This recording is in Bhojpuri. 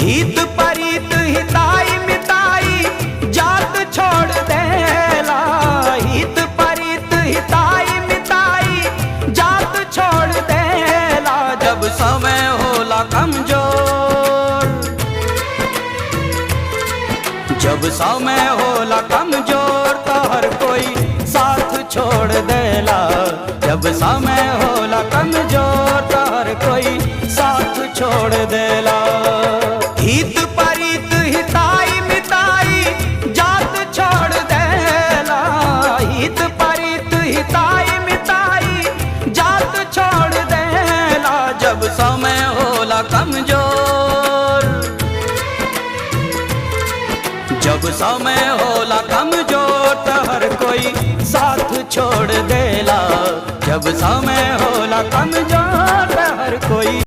हित परित हिताई मिताई जात छोड़ देला। हित परित हिताई मिताई जात छोड़ देला। जब समय होला कमजोर, जब समय होला कमजोर तो हर कोई साथ छोड़ देला। जब समय होला कमजोर तो हर कोई साथ छोड़ देला। हित परित हिताई मिताई जात छोड़ देला। हित परित हिताई मिताई जात छोड़ देला। जब समय होला कमजोर, जब समय होला कमजोर तो हर कोई साथ छोड़ देला। जब समय होला कमजोर तो हर कोई